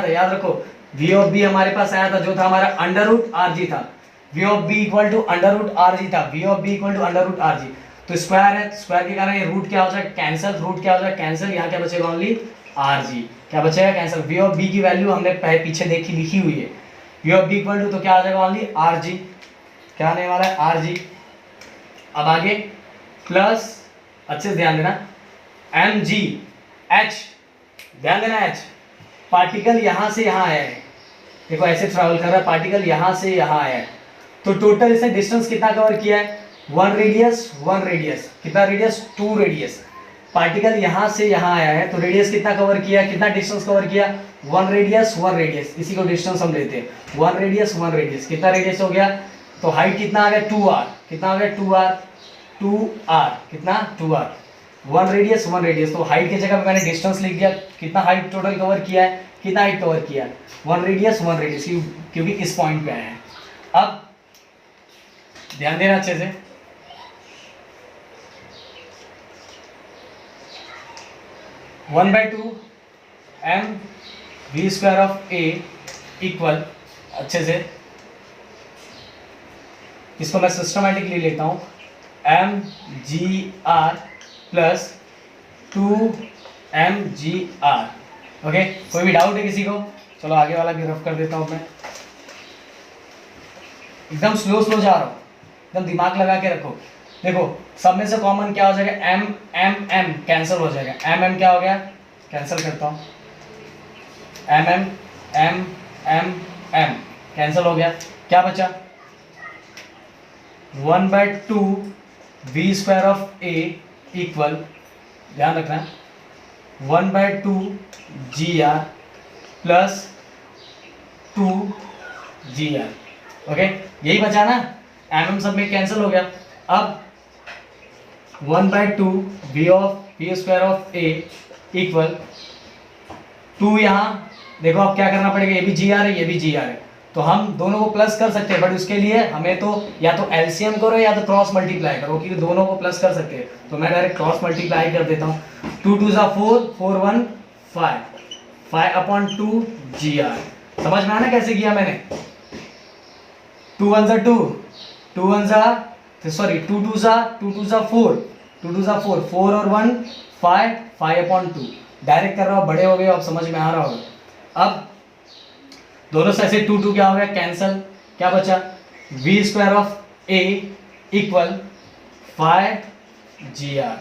याद रखो v ऑफ b हमारे पास आया था जो था हमारा √rg था, v of b equal to √rg था, √rg, तो स्क्वायर है, स्क्वायर के कारण ये रूट क्या हो जाएगा कैंसिल, यहाँ क्या बचेगा ओनली rg, क्या बचेगा कैंसिल। v ऑफ b की वैल्यू हमने पीछे देखी लिखी हुई है, v of b equal to तो क्या आ जाएगा ओनली rg, क्या आने वाला है rg। अब आगे प्लस, अच्छे से ध्यान देना mgh, ध्यान देना h, पार्टिकल यहाँ से यहाँ आया है, देखो ऐसे ट्रैवल कर रहा है, पार्टिकल यहाँ से यहाँ आया है, तो टोटल इसने डिस्टेंस कितना कवर किया है 1 रेडियस, कितना रेडियस 2 रेडियस, पार्टिकल यहाँ से यहाँ आया है तो रेडियस कितना कवर किया, कितना डिस्टेंस कवर किया 1 रेडियस, इसी को डिस्टेंस हम लेते हैं 1 रेडियस, कितना रेडियस हो गया, तो हाइट कितना आ गया 2r, कितना हो गया 2r, कितना 2r, 1 रेडियस, तो हाइट की जगह पे मैंने डिस्टेंस लिख दिया, कितना हाइट टोटल कवर किया है, 1 रेडियस क्योंकि इस पॉइंट पे आया है। अब ध्यान देना अच्छे से, one by two mv² of A equal, अच्छे से इसको मैं सिस्टमैटिकली लेता हूँ mgr प्लस 2mgr, ओके। कोई भी डाउट है किसी को, चलो आगे वाला भी रफ कर देता हूँ मैं, एकदम स्लो जा रहा हूँ, एकदम दिमाग लगा के रखो। देखो सब में से कॉमन क्या हो जाएगा m कैंसिल हो जाएगा, m क्या हो गया, कैंसिल करता हूँ m कैंसिल हो गया, क्या बचा 1/2 v² ऑफ ए इक्वल, ध्यान रखना 1/2 gr प्लस 2gr, ओके, यही बचा ना, m सब में कैंसिल हो गया। अब 1/2 v² ऑफ ए इक्वल 2, यहाँ देखो अब क्या करना पड़ेगा, ये भी gr है, ये भी gr है, तो हम दोनों को प्लस कर सकते हैं, बट उसके लिए हमें तो या तो एलसीएम करो या तो क्रॉस मल्टीप्लाई करो, क्योंकि दोनों को प्लस कर सकते हैं, तो मैं डायरेक्ट क्रॉस मल्टीप्लाई कर देता हूँ, 2 2 4 4 1 5/2 gr, समझ में आना कैसे किया मैंने, 2 1 2 2 1 सॉरी 2 2 4 4 और 1 5/2, डायरेक्ट कर रहा हूँ, बड़े हो गए अब समझ में आ रहा होगा। अब दोनों से ऐसे 2 2 क्या हो गया कैंसल, क्या बचा v² of A equal 5gr,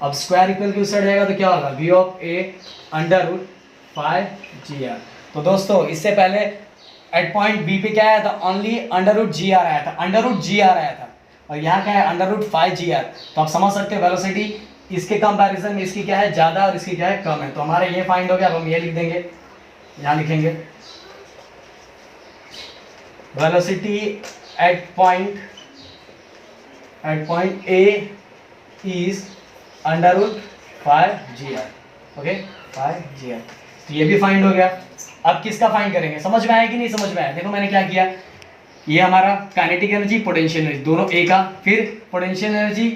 अब स्क्वायर इक्वल की उस साइड जाएगा तो क्या होगा v ऑफ ए √5gr। तो दोस्तों इससे पहले एट पॉइंट बी पे क्या आया था, ओनली √gr आया था, और यहाँ क्या है √5gr, तो आप समझ सकते हो वेलोसिटी इसके कंपैरिजन में इसकी क्या है ज़्यादा और इसकी क्या है कम है, तो हमारा ये फाइंड हो गया। अब हम ये लिख देंगे, यहाँ लिखेंगे velocity at point A is √5gr, okay 5gr, तो ये भी फाइंड हो गया। अब किसका फाइंड करेंगे, समझ में आया कि नहीं समझ में आया, देखो मैंने क्या किया, ये हमारा काइनेटिक एनर्जी पोटेंशियल एनर्जी दोनों ए का, फिर potential energy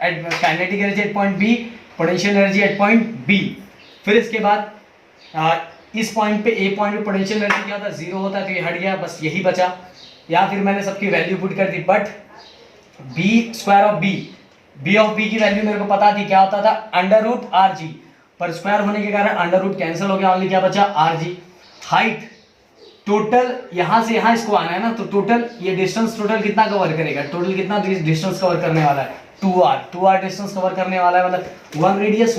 at kinetic energy at point B, potential energy at point B, फिर इसके बाद इस पॉइंट पे ए पॉइंट पे पोटेंशियल एनर्जी क्या होता है, 0 होता है, तो ये हट गया, बस यही बचा। या फिर मैंने सबकी वैल्यू पुट कर दी, but B square of B of B की वैल्यू मेरे को पता थी, क्या होता था, अंडर रूट आर जी, पर स्क्वायर होने के कारण अंडर रूट कैंसिल हो गया, ओनली क्या बचा, आर जी। हाइट टोटल यहाँ से यहाँ इसको आना है ना, तो टोटल ये डिस्टेंस टोटल कितना कवर करेगा, टोटल कितना डिस्टेंस कवर करने वाला है, 2r डिस्टेंस कवर करने वाला है, मतलब 1 रेडियस,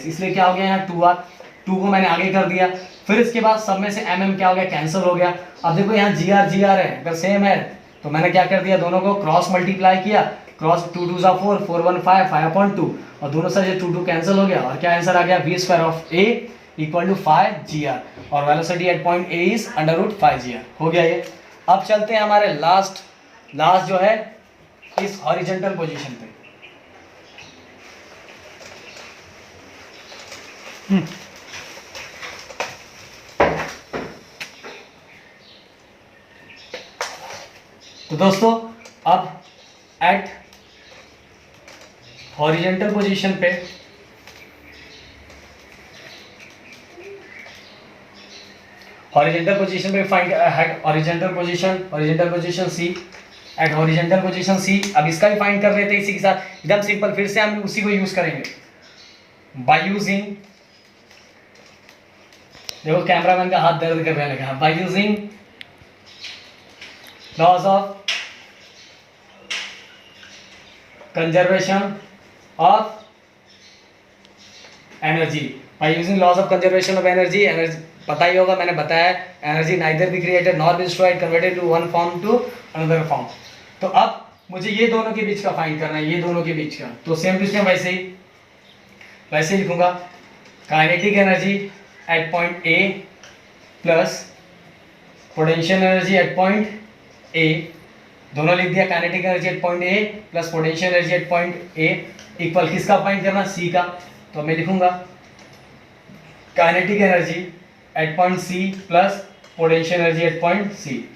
इसलिए क्या हो गया यहाँ 2r, 2 को मैंने आगे कर दिया। फिर इसके बाद सब में से mm क्या हो गया, कैंसिल हो गया। अब देखो यहाँ जी आर है, अगर सेम है तो मैंने क्या कर दिया, दोनों को क्रॉस मल्टीप्लाई किया, क्रॉस 2 2 4 4 1 5 5/2, और दोनों से 2 2 कैंसिल हो गया, और क्या आंसर आ गया, v square of a equal to 5gr, और velocity at point a is under root 5gr। हो गया ये। अब चलते हैं हमारे लास्ट जो है इस हॉरिजॉन्टल पोजीशन पे। तो दोस्तों अब एट हॉरिजॉन्टल पोजीशन पे find at horizontal position C, eight horizontal position सी। अब इसका भी फाइंड कर लेते हैं इसी के साथ, एकदम सिंपल, फिर से हम उसी को यूज करेंगे बाय यूजिंग, देखो कैमरामैन का हाथ दर्द करने लगा, by using laws of conservation of energy, by using laws of conservation of energy पता ही होगा, मैंने बताया energy neither be created nor be destroyed, converted to one form to another form. तो अब मुझे ये दोनों के बीच का फाइंड करना है, ये दोनों के बीच का, तो सेम टू सेम वैसे ही लिखूंगा, kinetic energy at point A plus potential energy at point A, दोनों लिख दिया, kinetic energy at point A plus potential energy at point A equal किसका फाइंड करना, सी का। तो मैं लिखूंगा kinetic energy at point C plus potential energy at point C.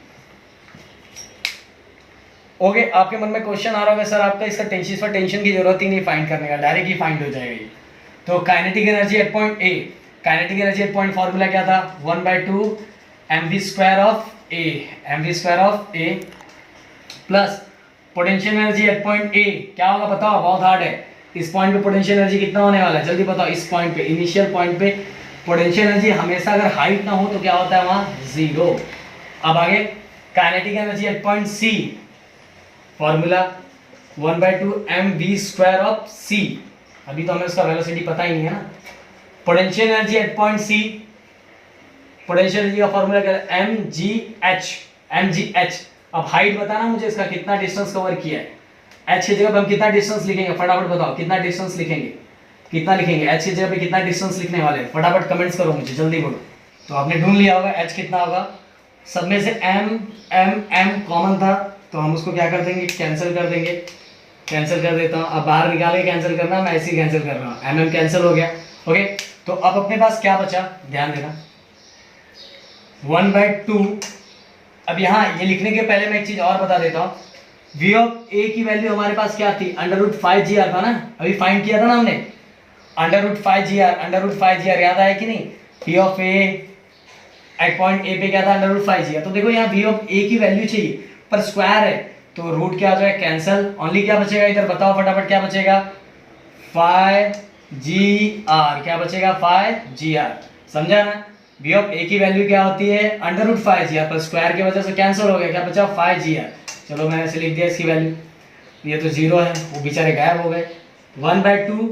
Okay, आपके मन में क्वेश्चन आ रहा होगा, सर आपका इसका टेंशन की जरूरत ही नहीं फाइंड करने का, डायरेक्ट ही फाइंड हो जाएगा ये। तो kinetic energy at point A, kinetic energy at point formula क्या था, 1/2 mv square of A plus potential energy at point ए, क्या होगा बताओ, बहुत हार्ड है, इस पॉइंट पे पोटेंशियल एनर्जी कितना होने वाला है, जल्दी बताओ, इस पॉइंट पे, इनिशियल पॉइंट पे पोटेंशियल एनर्जी हमेशा अगर हाइट ना हो तो क्या होता है वहां, 0। अब आगे kinetic energy at point C, formula 1/2 mv square of C, अभी तो हमें उसका वेलोसिटी पता ही नहीं है ना। Potential energy at point C, potential energy का फॉर्मूला क्या है, mgh। अब हाइट बताना मुझे इसका कितना डिस्टेंस कवर किया है, h की जगह पे हम कितना डिस्टेंस लिखेंगे, फटाफट बताओ कितना डिस्टेंस लिखेंगे, कितना लिखेंगे, h की जगह पे कितना डिस्टेंस लिखने वाले हैं, फटाफट कमेंट्स करो मुझे, जल्दी बोलो। तो आपने ढूंढ लिया होगा h कितना होगा, सब में से m कॉमन था, तो हम उसको क्या कर देंगे, कैंसिल कर देंगे, कैंसिल कर देता हूँ। अब बाहर निकाल के कैंसिल करना, मैं ऐसे ही कैंसिल कर रहा हूँ, mm कैंसिल हो गया। ओके, तो अब अपने पास क्या बचा, ध्यान देना, 1/2। अब यहाँ ये लिखने के पहले मैं एक चीज और बता देता हूँ, v ऑफ a की वैल्यू हमारे पास क्या थी, √5gr था ना, अभी फाइंड किया था ना हमने, √5gr याद आया कि नहीं, v of a at point a पे क्या था, √5gr। तो देखो यहाँ v ऑफ a की वैल्यू चाहिए, पर स्क्वायर है तो रूट क्या हो जाएगा, कैंसिल, ओनली क्या बचेगा इधर, बताओ फटाफट क्या बचेगा, 5gr, क्या बचेगा 5gr, समझा ना। v ऑफ a की वैल्यू क्या होती है, √5gr, पर स्क्वायर की वजह से कैंसिल हो गया, क्या बचा 5gr। चलो मैंने ऐसे लिख दिया इसकी वैल्यू, ये तो 0 है, वो बेचारे गायब हो गए। 1/2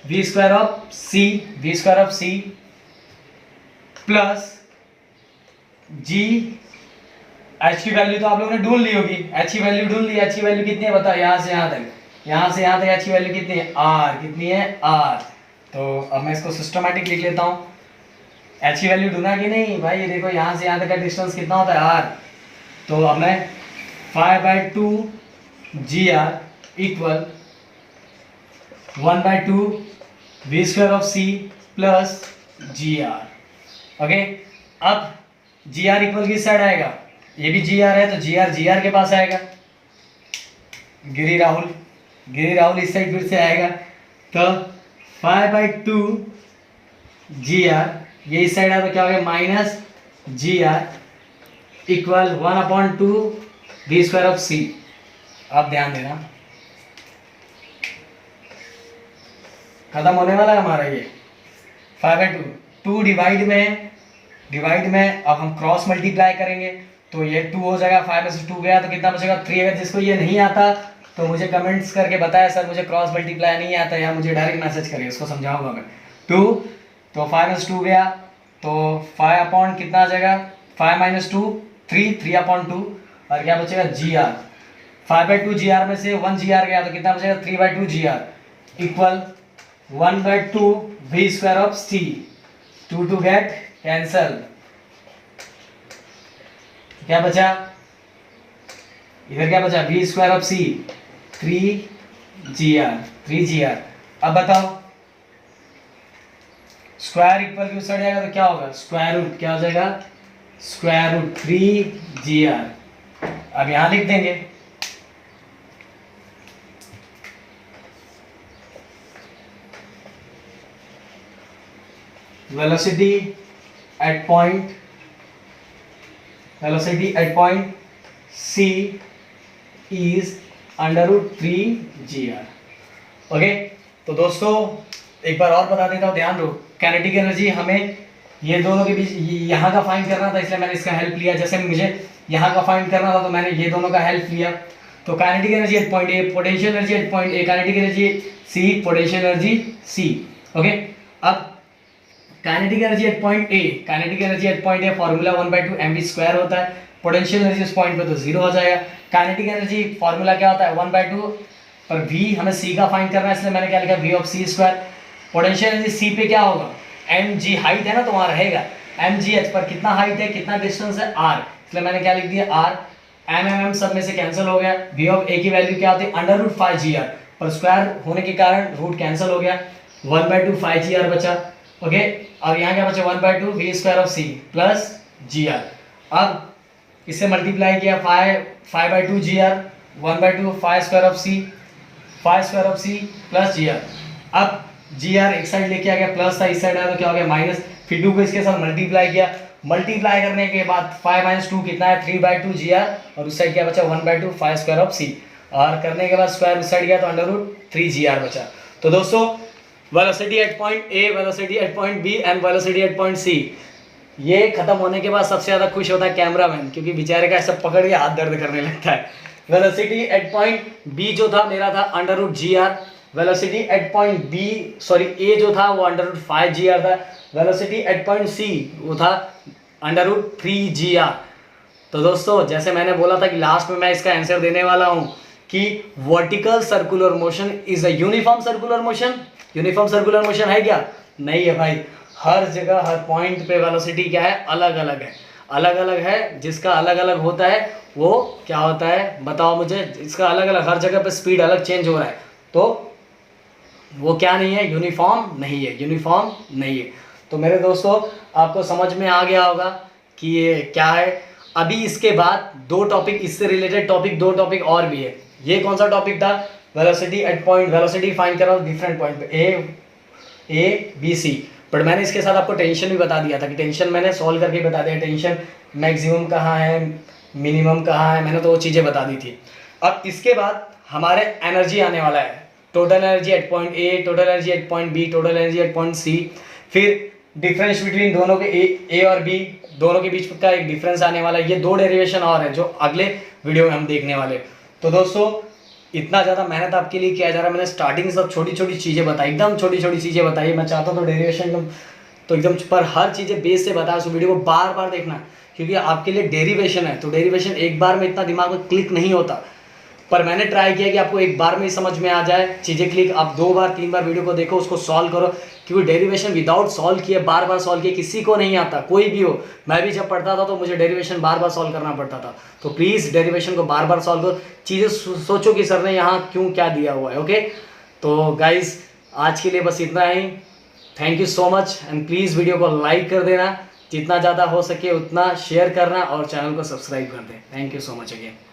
v square of c plus g, h की वैल्यू तो आप लोगों ने ढूंढ ली होगी, h की वैल्यू ढूंढ ली, h की वैल्यू कितनी है बताओ, यहाँ से यहाँ तक h की वैल्यू कितनी है, r, कितनी है r। तो अब मैं इसको सिस्टमैटिक लिख लेता हूँ, h की वैल्यू ढूंढा कि नहीं भाई, ये देखो यहाँ से यहाँ तक का डिस्टेंस कितना होता है, r। तो अब मैं 5/2 gr equal 1/2 v square of c plus gr। Okay, अब gr इक्वल किस साइड आएगा, ये भी gr है तो gr के पास आएगा, गिरी राहुल इस साइड फिर से आएगा, तो 5/2 gr ये इस साइड है तो क्या हो गया minus G R equal 1/2 V square of C. आप ध्यान देना, खत्म होने वाला है हमारा ये 5/2। 2 डिवाइड में अब हम क्रॉस मल्टीप्लाई करेंगे तो ये 2 हो जाएगा, 5 में से 2 गया तो कितना बचेगा 3। अगर जिसको ये नहीं आता तो मुझे कमेंट्स करके बताया सर मुझे क्रॉस मल्टीप्लाई नहीं आता, या मुझे डायरेक्ट मैसेज करिए, उसको समझाऊंगा मैं। 2 तो 5 में से 2 गया तो 5 अपॉन कितना आ जाएगा 5 माइनस 2 3/2 और क्या बचेगा जी आर। 5/2 जी आर में से 1 जी आर गया तो कितना बचेगा 3/2 G R equal 1/2 V square of C. 2 get cancel, क्या बचा इधर क्या बचा V square of C 3 G R. अब बताओ स्क्वायर इक्वल की उस साइड जाएगा तो क्या होगा स्क्वायर रूट, क्या हो जाएगा स्क्वायर रूट 3 जी आर। अब यहां लिख देंगे velocity at point C is √3 G R. Okay, तो दोस्तों एक बार और बता देता हूँ, ध्यान दो। काइनेटिक एनर्जी हमें ये दोनों के बीच यहाँ का फाइंड करना था, इसलिए मैंने इसका हेल्प लिया। जैसे मुझे यहाँ का फाइंड करना था तो मैंने ये दोनों का हेल्प लिया। तो kinetic energy at point A, potential energy at point A, kinetic energy C, potential energy C. Okay, अब kinetic energy at point A, kinetic energy at point A formula 1/2 mv² होता है। पोटेंशियल एनर्जी उस point पे तो 0 हो जाएगा। Kinetic energy formula क्या होता है 1/2, पर v हमें c का फाइंड करना है, इसलिए मैंने क्या लिखा v of c²। Potential energy c पे क्या होगा mg, हाइट है ना तो वहां रहेगा mgh, पर कितना हाइट है कितना डिस्टेंस है r, इसलिए मैंने क्या लिख दिया r। mm सब में से कैंसिल हो गया। v ऑफ a की वैल्यू क्या होती है √5gr, पर स्क्वायर होने के कारण रूट कैंसिल हो गया, 1/2 5gr बचा। ओके, अब यहाँ क्या बचा 1/2 V square of C plus G R. अब इससे मल्टीप्लाई किया 5/2 G R, 1/2 5 square of C plus G R. अब जी आर एक साइड लेके आ गया, प्लस था, इस साइड आया तो क्या हो गया माइनस, फिर 2 को इसके साथ मल्टीप्लाई किया। मल्टीप्लाई करने के बाद 5 माइनस 2 कितना है 3/2 जी आर, और उस साइड क्या बचा 1/2 5 स्क्वायर ऑफ सी, और करने के बाद स्क्वायर उस साइड गया तो √3 जी आर बचा। तो दोस्तों velocity at point A, velocity at point B and velocity at point C, ये खत्म होने के बाद सबसे ज़्यादा खुश होता है कैमरामैन, क्योंकि बेचारे का ऐसा पकड़ के हाथ दर्द करने लगता है। वेलोसिटी एट पॉइंट बी जो था मेरा था √GR, velocity at point B ए जो था वो √5GR था, वेलोसिटी एट पॉइंट सी वो था √3GR। तो दोस्तों जैसे मैंने बोला था कि लास्ट में मैं इसका आंसर देने वाला हूँ कि vertical circular motion is a uniform circular motion. Uniform circular motion है क्या? नहीं है भाई, हर जगह हर पॉइंट पे वेलोसिटी क्या है अलग अलग है, अलग अलग है। जिसका अलग अलग होता है वो क्या होता है बताओ मुझे, इसका अलग अलग हर जगह पे स्पीड अलग चेंज हो रहा है, तो वो क्या नहीं है यूनिफॉर्म नहीं है, यूनिफॉर्म नहीं है। तो मेरे दोस्तों आपको समझ में आ गया होगा कि ये क्या है। अभी इसके बाद 2 टॉपिक, इससे रिलेटेड टॉपिक 2 टॉपिक और भी है। ये कौन सा टॉपिक था? Velocity at point, velocity find करो डिफरेंट पॉइंट पे ए बी सी। बट मैंने इसके साथ आपको टेंशन भी बता दिया था कि टेंशन मैंने सॉल्व करके बता दिया, टेंशन मैक्सिमम कहाँ है मिनिमम कहाँ है, मैंने तो वो चीज़ें बता दी थी। अब इसके बाद हमारे एनर्जी आने वाला है, total energy at point A, total energy at point B, total energy at point C, फिर डिफरेंस बिटवीन दोनों के ए और बी दोनों के बीच का एक डिफरेंस आने वाला है। ये 2 डेरिवेशन और है जो अगले वीडियो में हम देखने वाले। तो दोस्तों इतना ज़्यादा मेहनत आपके लिए किया जा रहा है, मैंने स्टार्टिंग सब छोटी छोटी चीज़ें बताई, एकदम छोटी छोटी चीज़ें बताई। मैं चाहता हूँ तो डेरिवेशन तो एकदम पर हर चीज़ें बेस से बताया, उस वीडियो को बार बार देखना, क्योंकि आपके लिए डेरिवेशन है। तो डेरिवेशन एक बार में इतना दिमाग में क्लिक नहीं होता, पर मैंने ट्राई किया कि आपको एक बार में ही समझ में आ जाए चीज़ें क्लिक। आप 2 बार 3 बार वीडियो को देखो, उसको सॉल्व करो, क्योंकि डेरिवेशन विदाउट सॉल्व किए बार बार सॉल्व किए किसी को नहीं आता, कोई भी हो। मैं भी जब पढ़ता था तो मुझे डेरिवेशन बार बार सॉल्व करना पड़ता था। तो प्लीज़ डेरिवेशन को बार बार सॉल्व करो, चीज़ें सोचो कि सर ने यहाँ क्यों क्या दिया हुआ है। ओके, तो गाइज आज के लिए बस इतना ही। Thank you so much, and please video को लाइक कर देना, जितना ज़्यादा हो सके उतना शेयर करना, और चैनल को सब्सक्राइब कर दें। Thank you so much again.